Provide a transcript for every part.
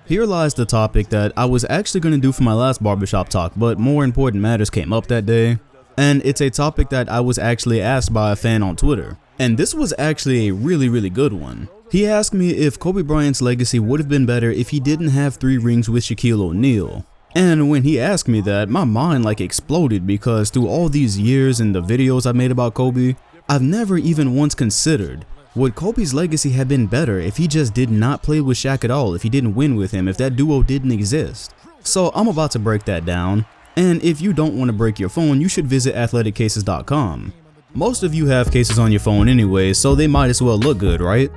Here lies the topic that I was actually going to do for my last barbershop talk, but more important matters came up that day. And it's a topic that I was actually asked by a fan on Twitter. And this was actually a really good one. He asked me if Kobe Bryant's legacy would have been better if he didn't have 3 rings with Shaquille O'Neal. And when he asked me that, my mind exploded, because through all these years and the videos I've made about Kobe, I've never even once considered, would Kobe's legacy have been better if he just did not play with Shaq at all, if he didn't win with him, if that duo didn't exist? So I'm about to break that down. And if you don't want to break your phone, you should visit athleticcases.com. Most of you have cases on your phone anyway, so they might as well look good, right?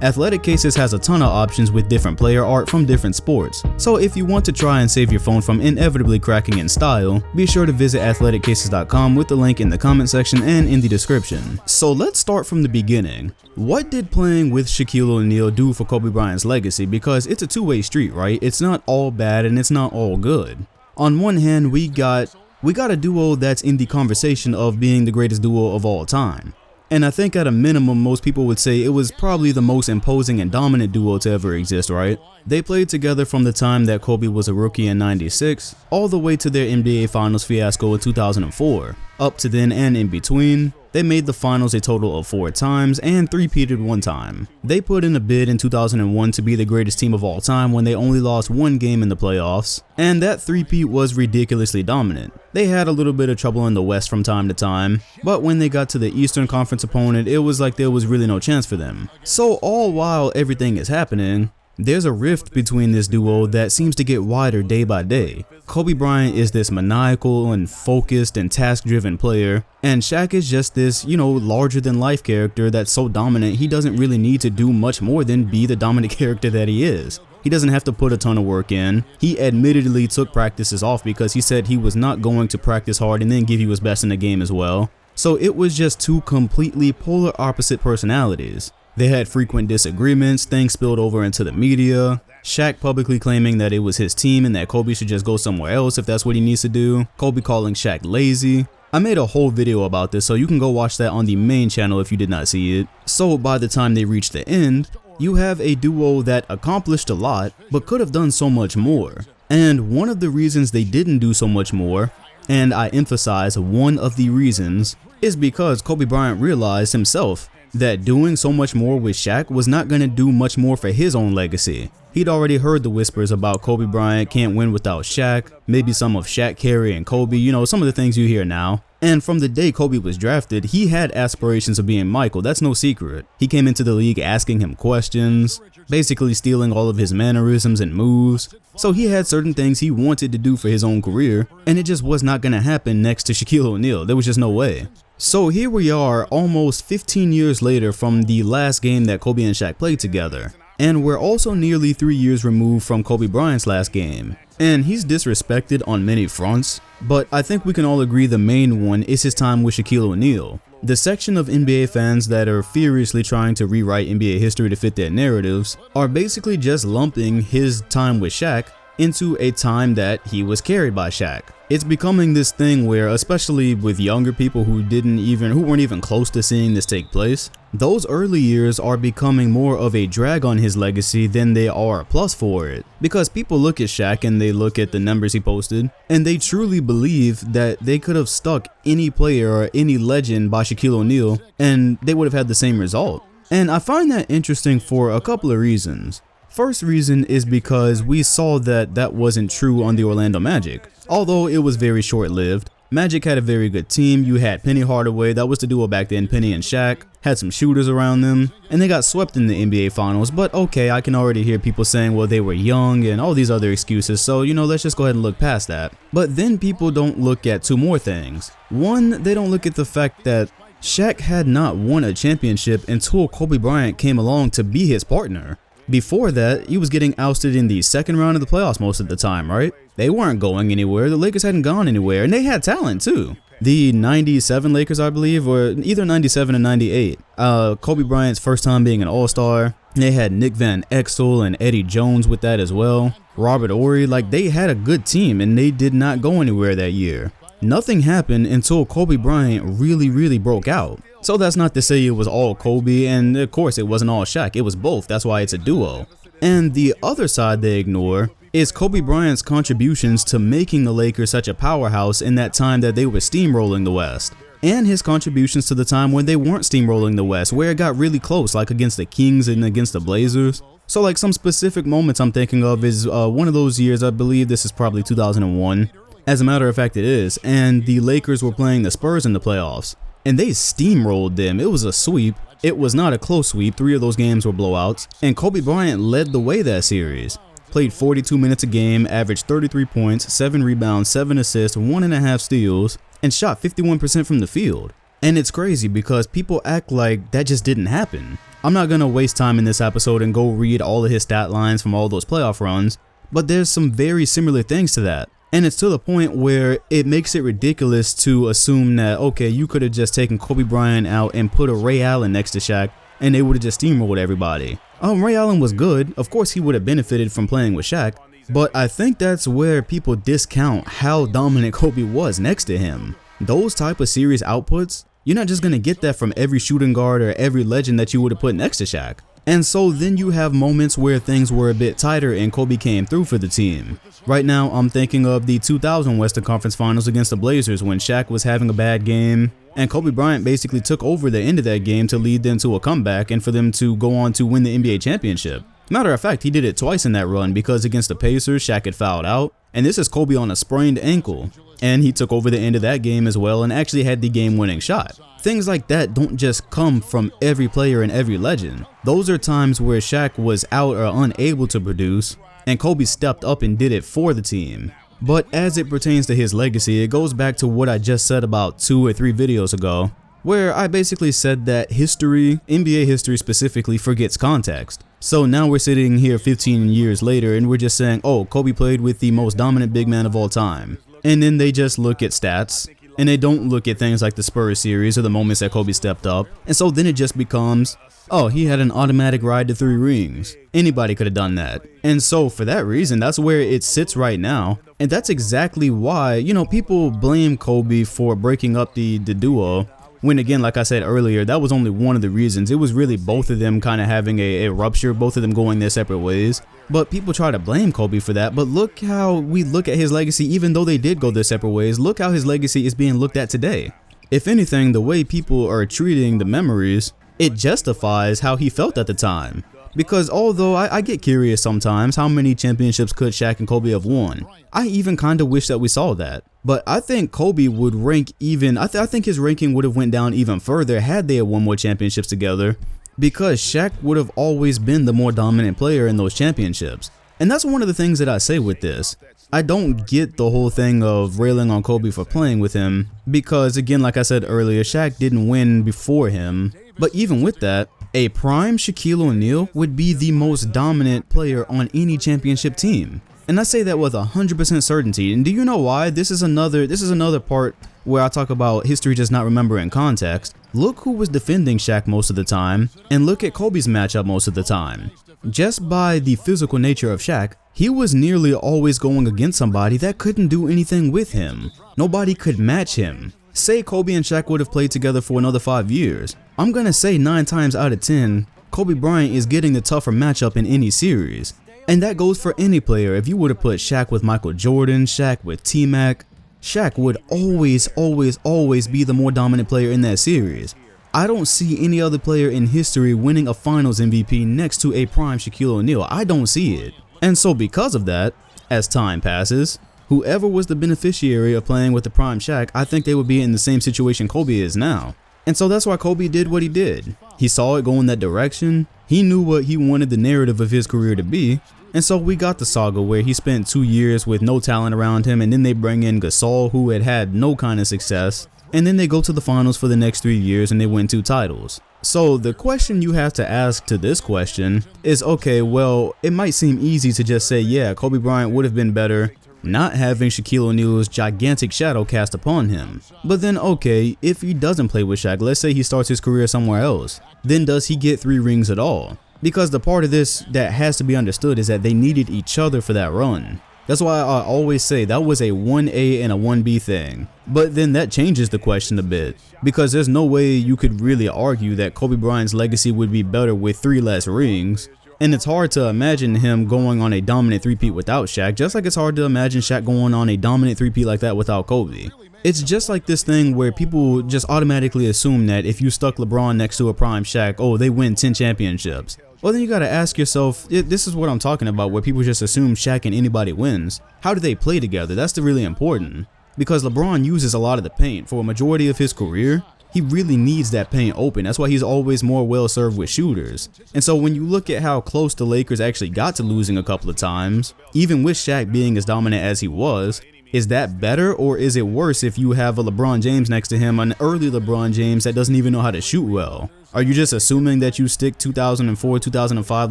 Athletic Cases has a ton of options with different player art from different sports, so if you want to try and save your phone from inevitably cracking in style, be sure to visit athleticcases.com with the link in the comment section and in the description. So let's start from the beginning. What did playing with Shaquille O'Neal do for Kobe Bryant's legacy? Because it's a two-way street, right? It's not all bad and it's not all good. On one hand, we got a duo that's in the conversation of being the greatest duo of all time. And I think at a minimum, most people would say it was probably the most imposing and dominant duo to ever exist, right? They played together from the time that Kobe was a rookie in '96, all the way to their NBA Finals fiasco in 2004. Up to then and in between, they made the finals a total of 4 times and three-peated 1 time. They put in a bid in 2001 to be the greatest team of all time when they only lost 1 game in the playoffs, and that three-peat was ridiculously dominant. They had a little bit of trouble in the West from time to time, but when they got to the Eastern Conference opponent, it was like there was really no chance for them. So all while everything is happening, there's a rift between this duo that seems to get wider day by day. Kobe Bryant is this maniacal and focused and task-driven player, and Shaq is just this, larger-than-life character that's so dominant he doesn't really need to do much more than be the dominant character that he is. He doesn't have to put a ton of work in. He admittedly took practices off because he said he was not going to practice hard and then give you his best in the game as well. So it was just 2 completely polar opposite personalities. They had frequent disagreements, things spilled over into the media, Shaq publicly claiming that it was his team and that Kobe should just go somewhere else if that's what he needs to do, Kobe calling Shaq lazy. I made a whole video about this, so you can go watch that on the main channel if you did not see it. So by the time they reached the end, you have a duo that accomplished a lot, but could have done so much more. And one of the reasons they didn't do so much more, and I emphasize one of the reasons, is because Kobe Bryant realized himself that doing so much more with Shaq was not going to do much more for his own legacy. He'd already heard the whispers about Kobe Bryant can't win without Shaq, maybe some of Shaq carrying Kobe, some of the things you hear now. And from the day Kobe was drafted, he had aspirations of being Michael, that's no secret. He came into the league asking him questions, basically stealing all of his mannerisms and moves. So he had certain things he wanted to do for his own career, and it just was not going to happen next to Shaquille O'Neal. There was just no way. So here we are almost 15 years later from the last game that Kobe and Shaq played together. And we're also nearly 3 years removed from Kobe Bryant's last game. And he's disrespected on many fronts, but I think we can all agree the main one is his time with Shaquille O'Neal. The section of NBA fans that are furiously trying to rewrite NBA history to fit their narratives are basically just lumping his time with Shaq into a time that he was carried by Shaq. It's becoming this thing where, especially with younger people who weren't even close to seeing this take place, those early years are becoming more of a drag on his legacy than they are a plus for it. Because people look at Shaq and they look at the numbers he posted, and they truly believe that they could have stuck any player or any legend by Shaquille O'Neal and they would have had the same result. And I find that interesting for a couple of reasons. First reason is because we saw that that wasn't true on the Orlando Magic. Although it was very short-lived, Magic had a very good team. You had Penny Hardaway, that was the duo back then, Penny and Shaq, had some shooters around them, and they got swept in the NBA Finals. But okay, I can already hear people saying, well, they were young and all these other excuses, so let's just go ahead and look past that. But then people don't look at 2 more things. One, they don't look at the fact that Shaq had not won a championship until Kobe Bryant came along to be his partner. Before that, he was getting ousted in the second round of the playoffs most of the time, right? They weren't going anywhere. The Lakers hadn't gone anywhere, and they had talent too. The 97 Lakers, I believe, or either 97 or 98. Kobe Bryant's first time being an all-star. They had Nick Van Exel and Eddie Jones with that as well. Robert Horry, like they had a good team and they did not go anywhere that year. Nothing happened until Kobe Bryant really broke out. So that's not to say it was all Kobe, and of course it wasn't all Shaq, it was both, that's why it's a duo. And the other side they ignore is Kobe Bryant's contributions to making the Lakers such a powerhouse in that time that they were steamrolling the West. And his contributions to the time when they weren't steamrolling the West, where it got really close, like against the Kings and against the Blazers. So like some specific moments I'm thinking of is one of those years, I believe this is probably 2001. As a matter of fact, it is, and the Lakers were playing the Spurs in the playoffs, and they steamrolled them. It was a sweep. It was not a close sweep. 3 of those games were blowouts, and Kobe Bryant led the way that series. Played 42 minutes a game, averaged 33 points, 7 rebounds, 7 assists, 1.5 steals, and shot 51% from the field. And it's crazy because people act like that just didn't happen. I'm not gonna waste time in this episode and go read all of his stat lines from all those playoff runs, but there's some very similar things to that. And it's to the point where it makes it ridiculous to assume that, okay, you could have just taken Kobe Bryant out and put a Ray Allen next to Shaq and they would have just steamrolled everybody. Ray Allen was good. Of course, he would have benefited from playing with Shaq, but I think that's where people discount how dominant Kobe was next to him. Those type of series outputs, you're not just going to get that from every shooting guard or every legend that you would have put next to Shaq. And so then you have moments where things were a bit tighter and Kobe came through for the team. Right now, I'm thinking of the 2000 Western Conference Finals against the Blazers when Shaq was having a bad game, and Kobe Bryant basically took over the end of that game to lead them to a comeback and for them to go on to win the NBA championship. Matter of fact, he did it twice in that run because against the Pacers, Shaq had fouled out, and this is Kobe on a sprained ankle. And he took over the end of that game as well and actually had the game-winning shot. Things like that don't just come from every player and every legend. Those are times where Shaq was out or unable to produce, and Kobe stepped up and did it for the team. But as it pertains to his legacy, it goes back to what I just said about 2 or 3 videos ago, where I basically said that history, NBA history specifically, forgets context. So now we're sitting here 15 years later and we're just saying, oh, Kobe played with the most dominant big man of all time. And then they just look at stats, and they don't look at things like the Spurs series or the moments that Kobe stepped up. And so then it just becomes, oh, he had an automatic ride to 3 rings. Anybody could have done that. And so for that reason, that's where it sits right now. And that's exactly why, people blame Kobe for breaking up the duo. When again, like I said earlier, that was only one of the reasons. It was really both of them kind of having a rupture, both of them going their separate ways. But people try to blame Kobe for that. But look how we look at his legacy, even though they did go their separate ways. Look how his legacy is being looked at today. If anything, the way people are treating the memories, it justifies how he felt at the time. Because although I get curious sometimes, how many championships could Shaq and Kobe have won? I even kind of wish that we saw that. But I think Kobe would rank even, I think his ranking would have went down even further had they had won more championships together. Because Shaq would have always been the more dominant player in those championships. And that's one of the things that I say with this. I don't get the whole thing of railing on Kobe for playing with him. Because again, like I said earlier, Shaq didn't win before him. But even with that, a prime Shaquille O'Neal would be the most dominant player on any championship team. And I say that with 100% certainty. And do you know why? This is another part where I talk about history just not remembering context. Look who was defending Shaq most of the time, and look at Kobe's matchup most of the time. Just by the physical nature of Shaq, he was nearly always going against somebody that couldn't do anything with him. Nobody could match him. Say Kobe and Shaq would have played together for another 5 years. I'm gonna say 9 times out of 10, Kobe Bryant is getting the tougher matchup in any series. And that goes for any player. If you would have put Shaq with Michael Jordan, Shaq with T-Mac, Shaq would always be the more dominant player in that series. I don't see any other player in history winning a finals MVP next to a prime Shaquille O'Neal. I don't see it. And so because of that, as time passes, whoever was the beneficiary of playing with the prime Shaq, I think they would be in the same situation Kobe is now. And so that's why Kobe did what he did. He saw it go in that direction. He knew what he wanted the narrative of his career to be. And so we got the saga where he spent 2 years with no talent around him, and then they bring in Gasol, who had no kind of success, and then they go to the finals for the next 3 years and they win 2 titles. So the question you have to ask to this question is, okay, well, it might seem easy to just say, yeah, Kobe Bryant would have been better not having Shaquille O'Neal's gigantic shadow cast upon him. But then, okay, if he doesn't play with Shaq, let's say he starts his career somewhere else, then does he get 3 rings at all? Because the part of this that has to be understood is that they needed each other for that run. That's why I always say that was a 1A and a 1B thing. But then that changes the question a bit, because there's no way you could really argue that Kobe Bryant's legacy would be better with 3 less rings. And it's hard to imagine him going on a dominant three-peat without Shaq, just like it's hard to imagine Shaq going on a dominant three-peat like that without Kobe. It's just like this thing where people just automatically assume that if you stuck LeBron next to a prime Shaq, oh, they win 10 championships. Well, then you gotta ask yourself, this is what I'm talking about, where people just assume Shaq and anybody wins. How do they play together? That's the really important. Because LeBron uses a lot of the paint. For a majority of his career, he really needs that paint open. That's why he's always more well served with shooters. And so when you look at how close the Lakers actually got to losing a couple of times, even with Shaq being as dominant as he was, is that better or is it worse if you have a LeBron James next to him, an early LeBron James that doesn't even know how to shoot well? Are you just assuming that you stick 2004, 2005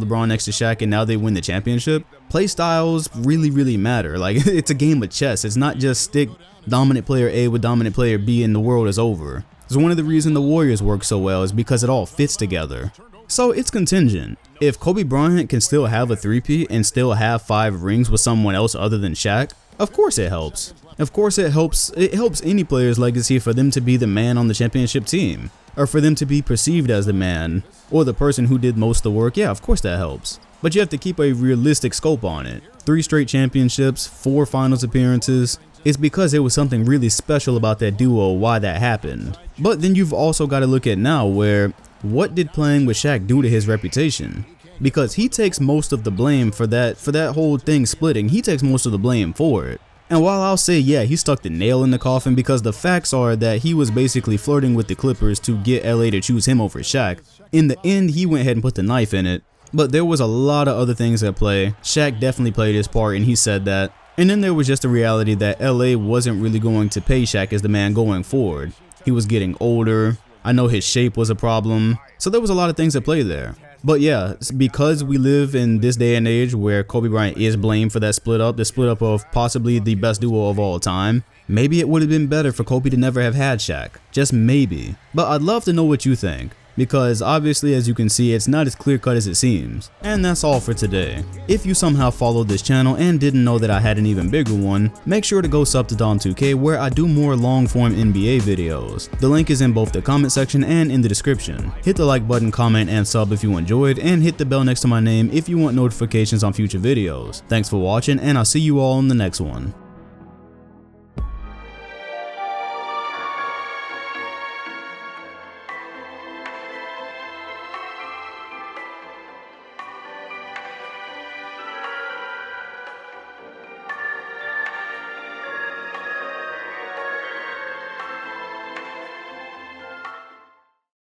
LeBron next to Shaq and now they win the championship? Play styles really matter. Like, it's a game of chess. It's not just stick dominant player A with dominant player B and the world is over. So one of the reasons the Warriors work so well is because it all fits together. So it's contingent. If Kobe Bryant can still have a three-peat and still have 5 rings with someone else other than Shaq, of course it helps. Of course it helps any player's legacy for them to be the man on the championship team, or for them to be perceived as the man, or the person who did most of the work. Yeah, of course that helps. But you have to keep a realistic scope on it. 3 straight championships, 4 finals appearances. It's because there was something really special about that duo why that happened. But then you've also got to look at now where, what did playing with Shaq do to his reputation? Because he takes most of the blame for that whole thing splitting. He takes most of the blame for it. And while I'll say, yeah, he stuck the nail in the coffin, because the facts are that he was basically flirting with the Clippers to get LA to choose him over Shaq, in the end he went ahead and put the knife in it. But there was a lot of other things at play. Shaq definitely played his part and he said that. And then there was just the reality that LA wasn't really going to pay Shaq as the man going forward. He was getting older. I know his shape was a problem. So there was a lot of things at play there. But yeah, because we live in this day and age where Kobe Bryant is blamed for that split up, the split up of possibly the best duo of all time, maybe it would have been better for Kobe to never have had Shaq. Just maybe. But I'd love to know what you think, because obviously, as you can see, it's not as clear cut as it seems. And that's all for today. If you somehow followed this channel and didn't know that I had an even bigger one, make sure to go sub to Dom2K, where I do more long form NBA videos. The link is in both the comment section and in the description. Hit the like button, comment, and sub if you enjoyed, and hit the bell next to my name if you want notifications on future videos. Thanks for watching, and I'll see you all in the next one.